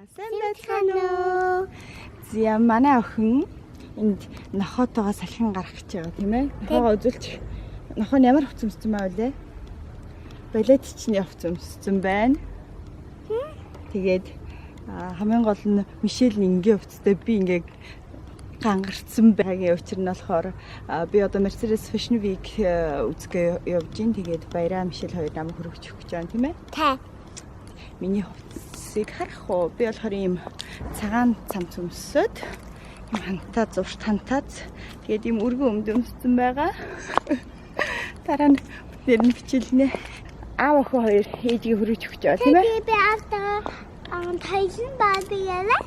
Сайн байцгаана уу? Зя манай охин энд нохотоогоо салхин гарах гэж байгаа тийм ээ. Нохоогоо үзүүлч. Нохоо нь ямар хувц өмссөн байв лээ? Балетчны хувц өмссөн байна. Тэгээд хамгийн гол нь Мишель ингээ хувцтай би ингээ гангарцсан байгийн учир нь болохоор би одоо Mercedes Fashion Week үзгээ явж гин. Тэгээд баяраа Мишель хоёр намайг хүргэж өгч байгаа тийм ээ. Та. Миний хувцсыг харах уу? Би болохоор ийм цагаан цамц өмсөд хантаа зурт хантаац тэгээд ийм өргөн өмссөн байгаа. Дараа нь нэр нь бичилнэ. Аав охин хоёр ээжийг хүргэж өгч байгаа тийм ээ. Би автаа тайзан баадаяла.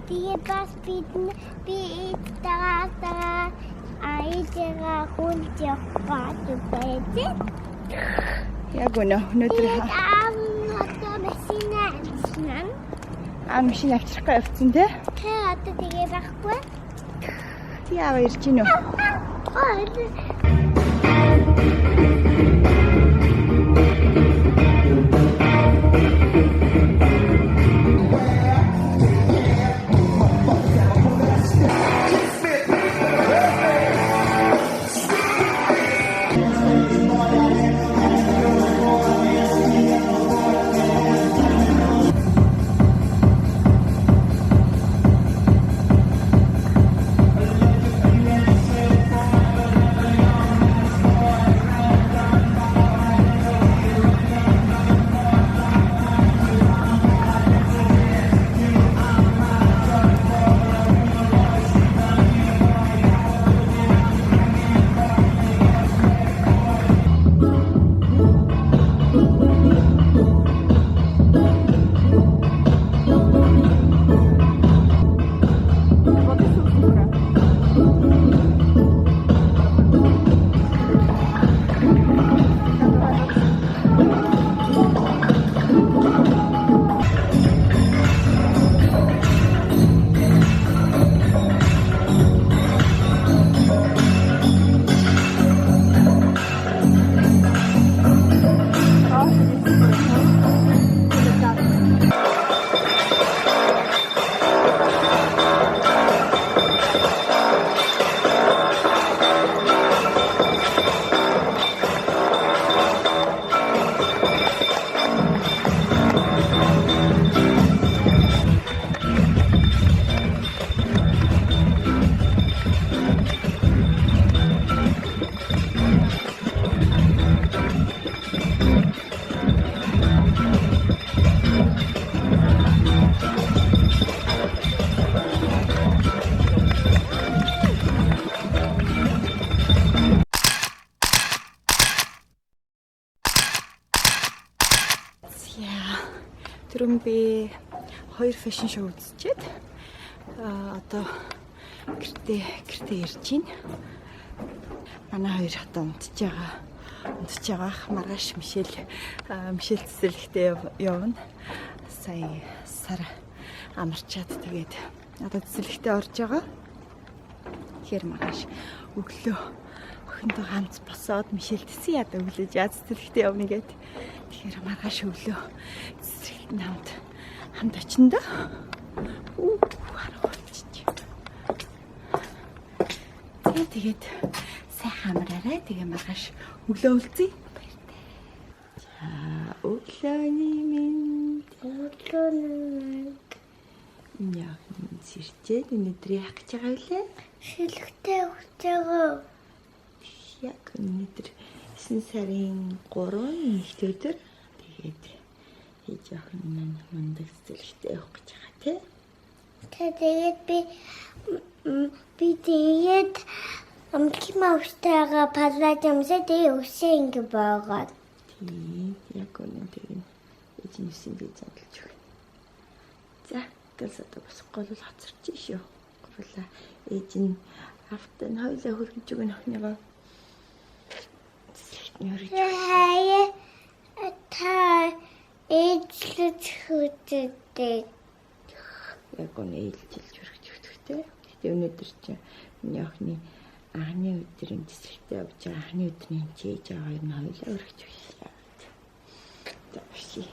Тэгээ бас би эдгээр айжгаа хүлж явах байдаг. Яг өнөөдөр машин авчрах гэж явцсан тий. Тэ одоо тэгээ байхгүй. Яа ирж гинөө. Түрүүн би хоёр фэшн шоу үзчихэд одоо гэртээ ирж байна. Манай хоёр хата унтж байгаа. Маргааш Мишель цэцэрлэгтээ явна. Сая сар амарчаад тэгээд одоо цэцэрлэгтээ орж байгаа. Тэгэхээр маргааш өглөө охинтой ганц босоод Мишель тэсээ ядаа өглөөж цэцэрлэгтээ явна гэд. Тэгэхээр маргааш өглөө цэцэрлэгт хамт очино да. Тэгээд сайхан амраарай. Тэгээ маргааш өглөө үлзье. Баяртай. За өглөөний минь яа сэрчээд өнөөдөр яах гэж байгаа вэ? Шилхтэй өгч байгаа. Яг өнөөдөр 9 сарын 3-ны өдөр тэгээд ээж охин мундаг цэцэрлэгтээ явах гэж байгаа тий. Тэгээд би тэгээд Mickey Mouse-тайгаа палаж юмсаа тэгээ өсөө ингэ байгаа. Тийм яг өнөөдөр ээж нь өсөн гэж задлж өгнө. За гэлс одоо босох гол хоцорч шүү. Гурлаа ээж нь автаа нь хоёлаа хөргөж өгнө охиныгоо. Та ээжлэж хөтөдөө. Яг үнэ ээлжилж өргөж өгдөгтэй. Гэтэ өнөөдөр чинь миний охины анхны өдрийн цэцэрлэгтээ явж байгаа. Анхны өдрийн чээж байгаа юм хоёлаа өргөж өгье. За бишээ.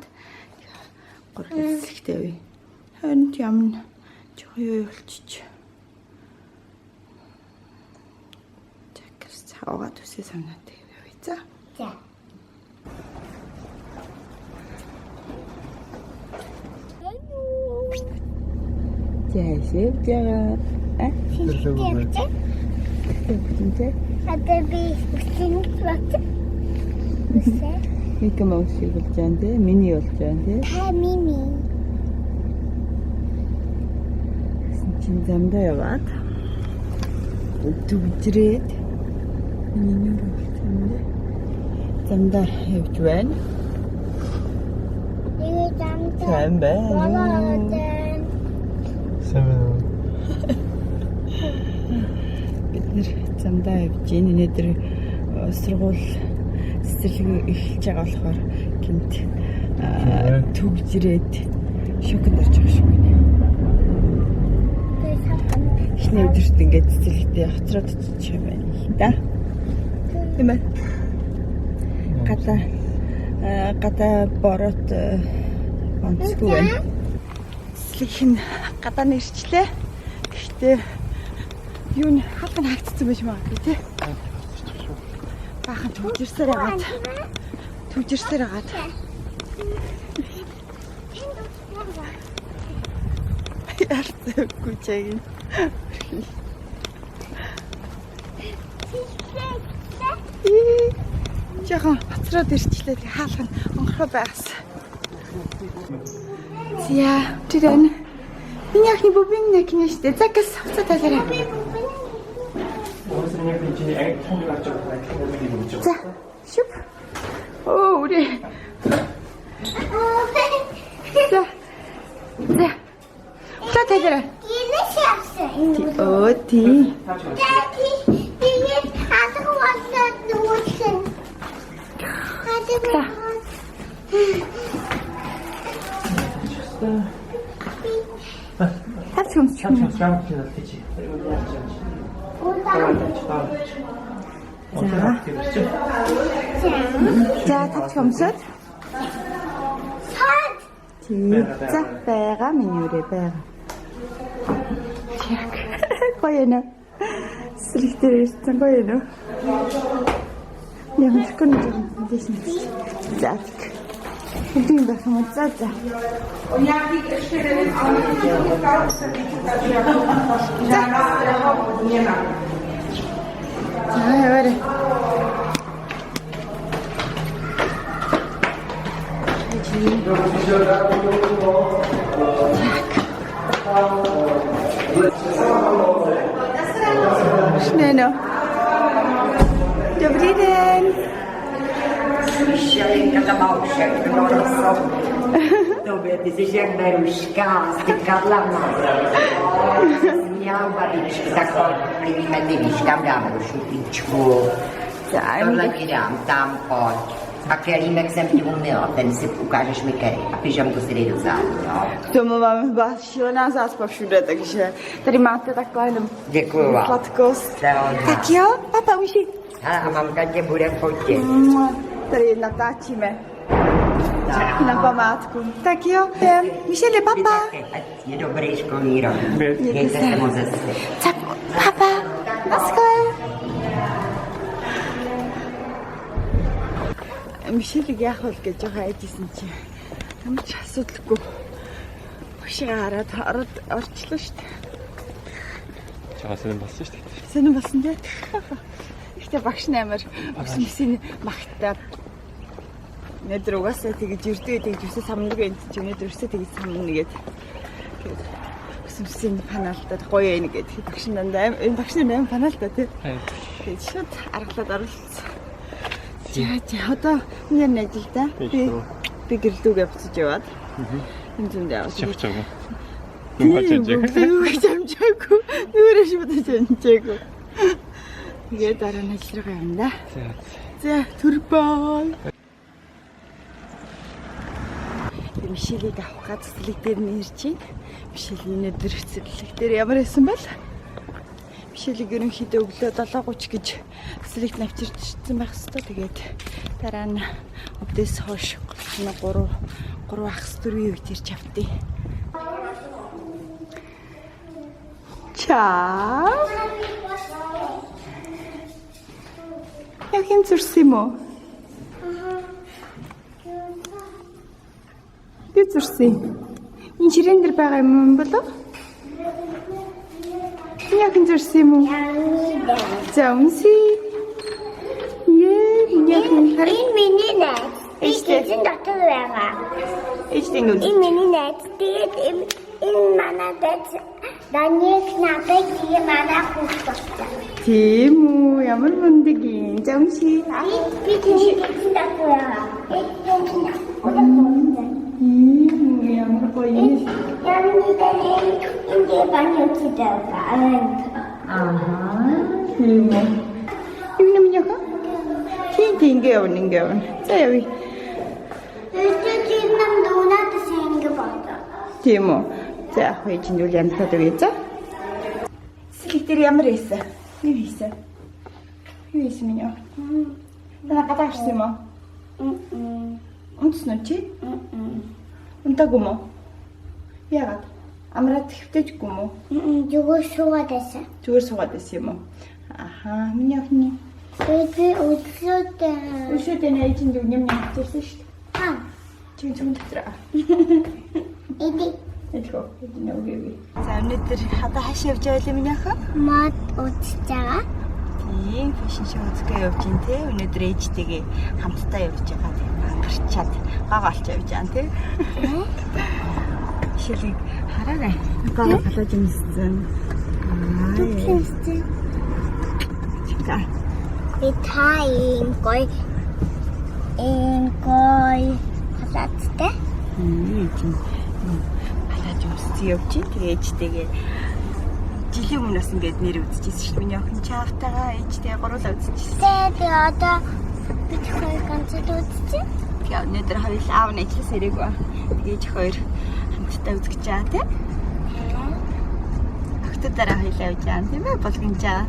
аваад гурван хэсэгтэй үе. Хонд юм жоо юу болчих. Чакс цаагаад үсээ санаатай үе. За. За. Яшээ яа. Тэгтээ. Тэгтээ. Одоо би үсэнийг багт. Үсээ. Мика маус шиг болж байгаа нэ. Миний болж байгаа нэ. Та мими. Чин замдаа яваад төгжрээд миний нүрэ болчихно. Замдаа явж байна. Тэгээ замд. Сайн байна. Бид нэр замдаа явж байна. Өнөөдөр сургууль цэцэрлэг эхэлж байгаа болохоор гинт төгжрээд шоконд орж байгаа шиг байна. Эхний өдөрт ингээд цэцэрлэгтээ хоцроод очиж байна. Да. Тийм ээ. Гадаа борот онцгүй байна. Цэцэрлэгний гадаа нэрчлээ. Гэхдээ юу н хатан хаагдсан байж магадгүй тий. Баахан төгжирсээр агаад. Ярцгүй чагийн. Яхан хоцроод ирчлээ. Хаалх нь онгорхоо байгаас. Зя, тэрэн. Миний ахны бубин нэкнэштэй. Закас хуцаа талаараа. За, шүп. Оо, 우리. За. Хуцаа талаараа. Гинэш явсан. Оо, тий. Тэгээд хадгалаад нуусан. Тавч юмч юм. За, тавч юмсад. За, байгаа миний үрээ байгаа. Яг. Гоё нэ. Сэлхтэр ирсэн гоё нэ. Яг зөвхөн дэсэн. За. Хэдийн байх юм за. Onyaki jeszcze nie ma. Давай. Шнено. Добрый день. Święta małżek, no Tobie, ty jesteś jak Beruszka, stykadla mała. Miał babiczki, tak plivíme ty víš, kam dáme do šuplíčku. Tohle ti dám, tam pojď. A kelímek jsem ti umyla, ten si ukážeš mi který. A pyžamku si dej do zádu, jo? K tomu máme chyba šílená zácpa všude, takže tady máte taková jenom Děkuju vám. sladkost. Tak jo, papa už ji. Hele, a mamka tě bude fotit. Tady natáčíme. Na památku. Tak jo, Michelle, papa. Ať je dobrý školní rok. Mějte se moc hezky. Tak, papa. Naschle. Мишелийг яах вэ гэж жоохон айдсэн чи. Ямар ч асуудалгүй. Бушигаа хараад орчлоо шүү дээ. Чагаа сонирн болсон шүү дээ. Сонирн болсон дээ. Ихтэй багш нээр өсмөсийн магтаа. Өнөөдөр угаасаа тэгж өрдөө тэгж өсөө самнаг энэ чи өнөөдөр өсөө тэгж самнаг нэгээд. Өсмөсийн панаалтад гоё ээ нэгээд багш дандаа энэ багш нар панаалтаа тий. Тэгээд шууд аргалаад оруулсан. За одоо нэр нэжилдэ. Би гэрлүүгээ буцаж яваад. Энэ зүүндээ аваад. Чавчаагүй. Нүгэж амжаагүй. Нүрэ шүдэж амжаагүй. Тэгээд дараа нь ажил руу явна. За түрбай. Мишелийг авах гад цэцэрлэг дээр нэрж чинь. Мишелийн өдөр цэцэрлэг дээр ямар байсан бол? Мишелийг ерөнхийдөө өглөө 7:30 гэж цэцэрлэгт навчирчсан байх хэвээр. Тэгээд дараа нь өвдөөс хойш 3 3 ах 4 үед ирж автыг. 자. Яг юм зүрсэн юм уу? Юу зүрсэн? Энэ ширээн дээр байгаа юм болов? Яг юм зүрсэн юм уу? За үнсий. Яг Энэ миний найз. Эцэг дотор байгаа. эцэг нь Энэ миний найз. Тэгээд энэ манай найз. Даниэк набэг тийм манай хүүхдтэй. тийм үү? Ямар мундаг юм. За үнсий. Би тийм дотор байгаа. Ямар гоё. Инде баниотидаа. Тийм үү? Юу юм яа? Ингээ явна. За явъя. Эцэг нам донат сэнгэ бата. Тийм үү? За яг хөө чинь юу янзлаад өгье за. Сэлэг дээр ямар ийсэн? Юу хийсэн? Юу хийсэн минь яа? Танаа гадаашсан юм уу? Унтсан уу чи? Унтаагүй юм уу? Яагаад? Амраад хэвтэжгүй юм уу? Зүгээр суугаад байсан. Зүгээр суугаад байсан юм уу? Аха, миний охины. Би өглөөдөө. Өшөөдөө нэ чинь юу юм хийсэн шүү дээ. Аа. Чи зөвхөн дотроо. Эди. Эдгөө. Эднэвгүй. За өнөөдөр хадаа хаашаа явж байгаа юм миний охин? Мод үзэж байгаа. Тийм, фэшн шоу үзгээ явж ин тэ. Өнөөдөр ээжтэйгээ хамтдаа явж байгаа. Тийм ангарчаад гагаалч явж байгаа тийм. Шилийг хараарай. Гагаа халаж юмсэн. Түлхэнстэй. За. Би таийн гой халаацтай. Тийм. Халаж юмсэн явж ин. Тэгээ ээжтэйгээ жилийн өмнөөс ингээд нэр үзчихсэн шүү дээ. Миний охин чаавтайгаа ээжтэй гурлаа үзчихсэн. Тэгээ одоо бид хоёр ганцад үзчихсэн. Тэгээ өнөөдөр хоёулаа аав нь ажиллаж ирээгүй. Тэгээ ч хоёр хамтдаа үзэж байгаа тийм. Охтуудаараа хоёулаа явж байгаа тийм ээ болгонжаа.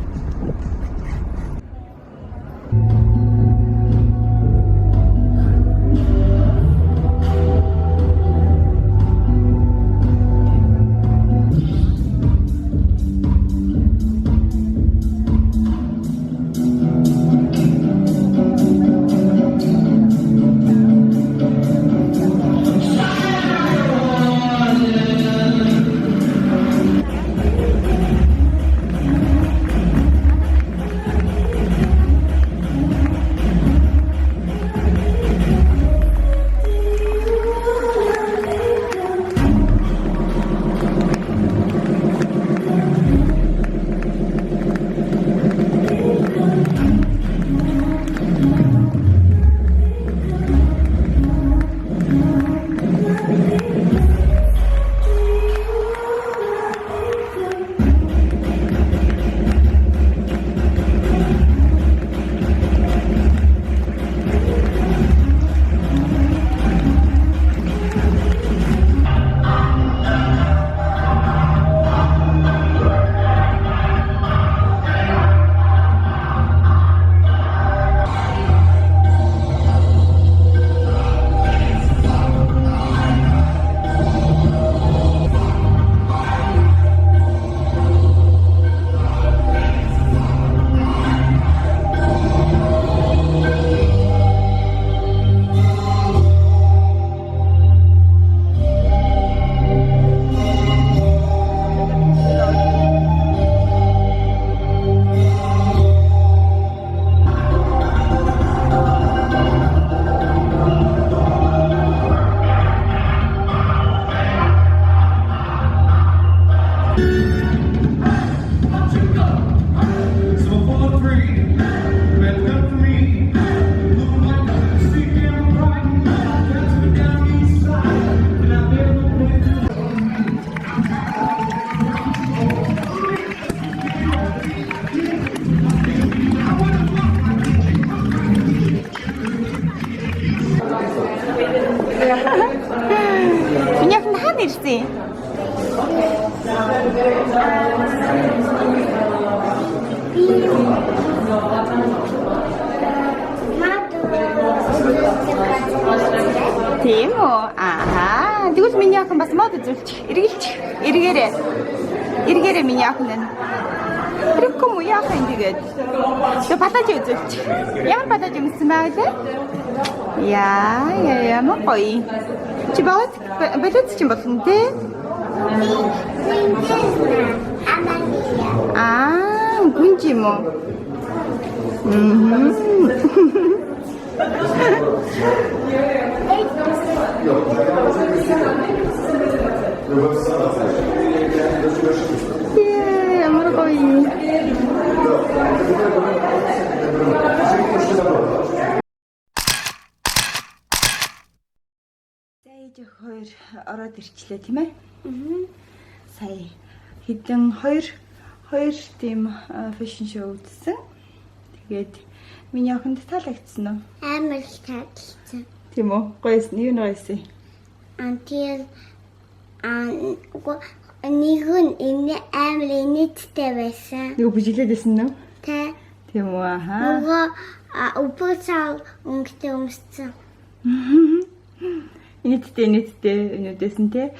Миний охин хаана ирсэн? Тийм үү? Аа. Тэгвэл миний охин бас мод үзүүлчих. Эргээрээ. Эргээрээ миний охин байна. Хэрэггүй муу яах юм тэгээд. Тэг патаж үзүүлчих. Ямар патаж юмсан байг лээ? Ямар гоё. Чи балет чи болсон тий? Аа, гүнж юм уу? Ямар гоё. Сая хоёр ороод ирчлээ тийм ээ? Сая хэдэн хоёр тийм фэшн шоу үзсэн. Тэгээд миний охинд таалагдсан уу? Амар их таалагдсан. Тийм үү? Гоёсэн. Юу нойсэн? Антил нэг нь амар инээдтэй байсан. Юу бүжиглээдсэн нү? Тэ. Тийм үү? Ахаа. Нөгөө упуцаа өнгөтэй өмссөн. Инээдтэй энүүдсэн те.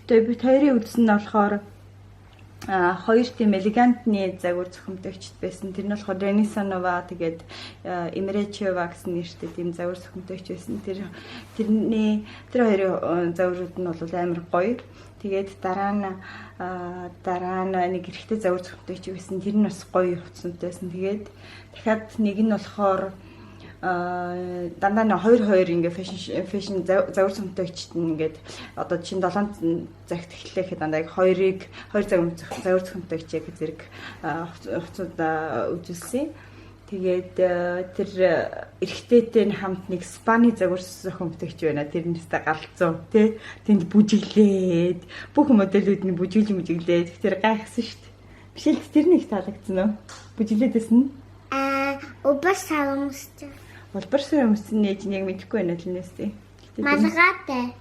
Бид хоёрын үзсэн нь болохоор хоёр тийм элегантны загвар зохимтойчд байсан. Тэр нь болохоор Ренесанова тэгээд Имречева гэсэн нэртэй тийм загвар зохимтойч байсан. Тэр хоёрын загварууд нь бол амар гоё. Тэгээд дараа нь нэг эрэгтэй загвар зохимтойч байсан. Тэр нь бас гоё хувцастай байсан. Тэгээд дахиад нэг нь болохоор дандаа нэг хоёр ингээ фэшн загвар зохимтойчд ингээд одоо чинь 7 цагт эхлэхэд дандаа хоёр загвар зохимтойч яг зэрэг хувцасудаа үзүүлсэн. Тэгээд тэр эрэгтэйтэй хамт нэг Спани загвар зохимтойч байна. Тэрнээсээ галзуу тий. Тэнд бүжиглээд бүх модельүүд нь бүжиглээд тэр гайхсан шүү дээ. Бишэлт тэр нэг таалагдсан уу? Бүжиглээдсэн нь? Убар сарамстай. Улбар сарамсны нээж яг мэдэхгүй байна л нээсээ. Малгайтай.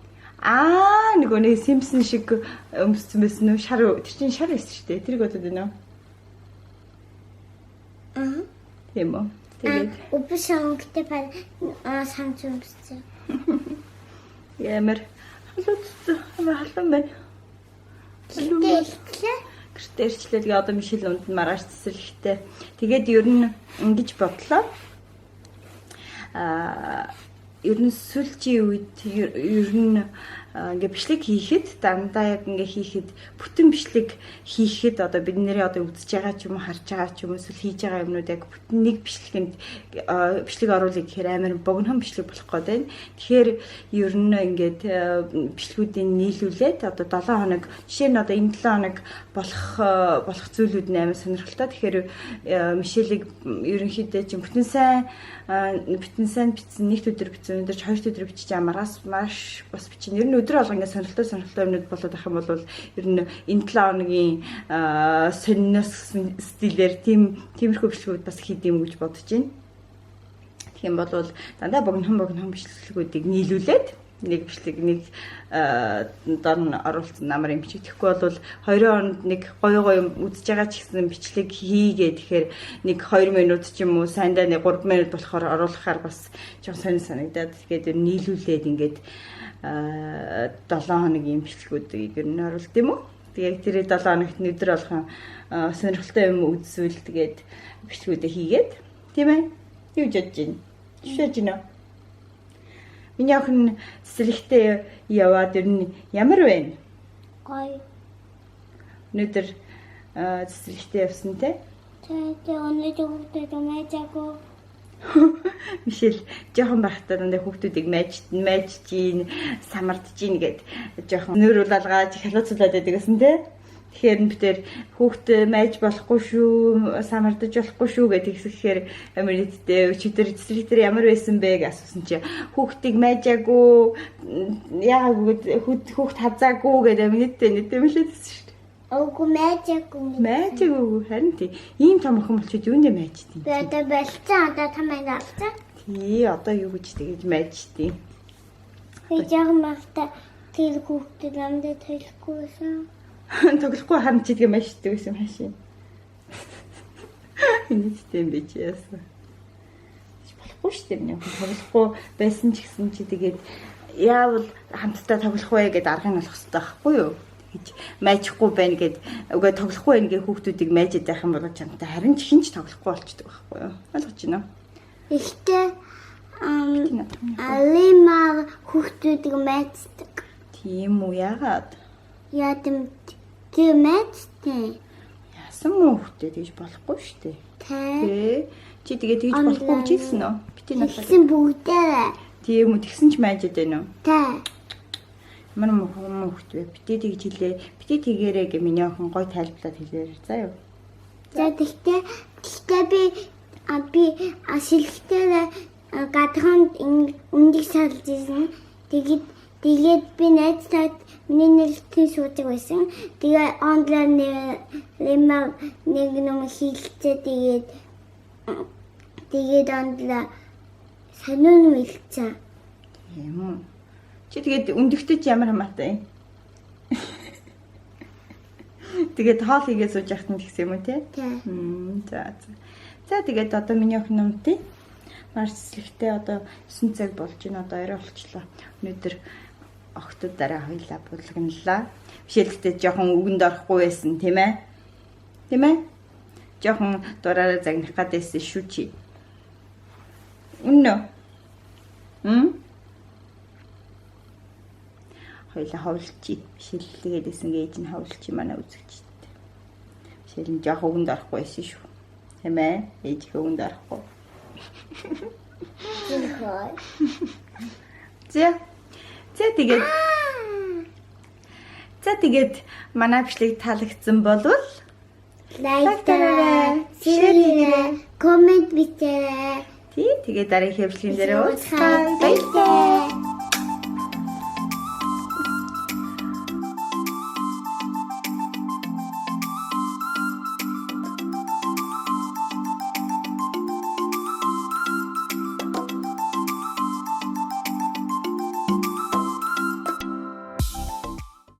Нөгөө нэг Симпсон шиг өмссөн байсан уу? Тэр чинь шар байсан шүү дээ. Тэрийг бодод байна уу? Тийм үү. Тэгээд убар сарамстай самц өмссөн. Ямар халуун байна. Гэртээ ирчлээ. Тэгээ одоо Мишель унд маргааш цэцэрлэгтэй. Тэгээд ер нь ингэж бодлоо. Ер нь сүүлчийн үед ер нь ингээ бичлэг хийхэд дандаа яг ингээ хийхэд бүтэн бичлэг хийхэд одоо бид нэрээ одоо үзэж байгаа ч юм уу харж байгаа ч юм уу эсвэл хийж байгаа юмнууд яг бүтэн нэг бичлэгэнд бичлэг оруулах гэхээр амар богинохон бичлэг болох гээд байна. Тэгэхээр ер нь ингээд бичлгүүдийг нийлүүлээд одоо 7 хоног жишээ нь одоо энэ 7 хоног болох зүйлүүд нь амар сонирхолтой. Тэгэхээр Мишелийг ерөнхийдөө чинь бүтэн сайн бичсэн нэг өдөр бичсэн өнөөдөр ч 2 өдөр бичиж амараас маш бас бичин. Ер нь өдөр болго ингээд сонирхолтой юмнууд болоод ах юм бол ер нь энэ 7 хоногийн сонирхос стилээр тиймэрхүү бичлэгүүд бас хийдэм гэж бодож байна. Тэгэх юм бол дандаа богинохон бичлэгүүдийг нийлүүлээд нэг бичлэг нэг дор нь оруулсан намар юм бичих. Тэгэхгүй бол 2 хононд нэг гоё үзэж байгаа ч гэсэн бичлэг хийгээ. Тэгэхээр нэг 2 минут ч юм уу сайндаа нэг 3 минут болохоор оруулахаар бас жоохон санагдаад тэгээд нийлүүлээд ингээд 7 хоногийн бичлэгүүдийг ер нь оруулт юм уу? Тэгээд тэр 7 хоногт өдөр болгон сонирхолтой юм үзвэл тэгээд бичлэгүүдээ хийгээд тийм ээ. Юу жиж чинь? Шиж гинэ. Миний охин цэцэрлэгтээ яваад ер нь ямар вэ? Гоё. Өнөөдөр цэцэрлэгтээ явсан те? Тэгээд өнөөдөр хүүхдүүд мэйжаагүй. Мишель жоохон байхдаа дандаа хүүхдүүдийг майж чинь самардж чинь гэд жоохон нөр улаалгааж халууцуулаад байдаг гэсэн те? Тэгэхээр битэр хүүхд майж болохгүй шүү, самардаж болохгүй шүү гэдэг ихсэхээр Америктэй өчигдөр цэцэрлэгтэр ямар байсан бэ гэж асуусан чи хүүхдийг майжаагүй яагаад хүүхд хазаагүй гэдэг Америктэй нэтэмлээдсэн шүү дээ. Уугүй майжаагүй харин тий ийм том охин болчиход юундэ майждیں۔ Би одоо болцсон одоо тамайг авсан. Тий одоо юу гэж тэгэж майждیں۔ Би жоохон багтаа тэр хүүхдэд амдаа төлөхгүйсэн. Тоглохгүй харин ч идгээ маш иддэг гэсэн хашийн. Энэ тийм би ч яасан. Болохгүй шүү дээ. Тоглохгүй байсан ч гэсэн чи тэгээд яавал хамтдаа тоглох вэ гэдээ аргыг олох хэрэгтэй байхгүй юу? Гэж майжихгүй байна гэд үгүй тоглохгүй байх гээ хүүхдүүдийг майжид байх юм бол чамтай харин ч хинч тоглохгүй болчдөг байхгүй юу? Ойлгож байна уу? Ихтэй алимаа хүүхдүүдийг мэддэг. Тийм үү яагаад? Ядам мэддэг. Яасан хүүхдэд гэж болохгүй шүү дээ. Тэ. Чи тэгээд тэгж болохгүй гэж хэлсэн үү? Бити надад. Хэлсэн бүгдээ. Тийм үү тэгсэн ч майжид байна уу? Тэ. Манай хүүхд вэ? Бити тэгж хэлээ. Бити тэгээрээ гэ миний охин гой тайлбарлаад хэлээр заа юу. За тэгтээ би ашиглахтаа гадханд үнdig салж ирсэн. Тэгээд би найзтай миний нэлтийн суудаг байсан. Тэгээ онлайн нэмэр нэг юм хийлцээ тэгээд онлайн сануун хэлцээ. Тийм үү. Чи тэгээд өндөгтэй чи ямар хамаатай юм? Тэгээд хоол хийгээ сууж яхад нь гэсэн юм уу те? Тийм. За. За тэгээд одоо миний охин номтой маш цэцлэгтэй одоо 9 цаг болж байна. Одоо орой болчлоо. Өнөөдөр охтуудаараа хоёлаа булгналаа. Бишэлтээ жоохон үгэнд орохгүй байсан тийм ээ? Тийм ээ? Жоохон дураараа загнах гадайсан шүү чи. Үнэ? Хоёлаа ховлчий. Бишэллэгээдсэн гэж нь ховлчий манай үзэгчтэй. Бишэл нь жоохон үгэнд орохгүй байсан шүү. Тийм ээ? Ээж үгэнд орохгүй. За тэгээд манай бичлэг таалагдсан болвол лайк дараарай, шеэр хийгээрэй, коммент бичээрэй. тэгээд дараагийн бичлэгэн дээр уулзъя. Баярлалаа.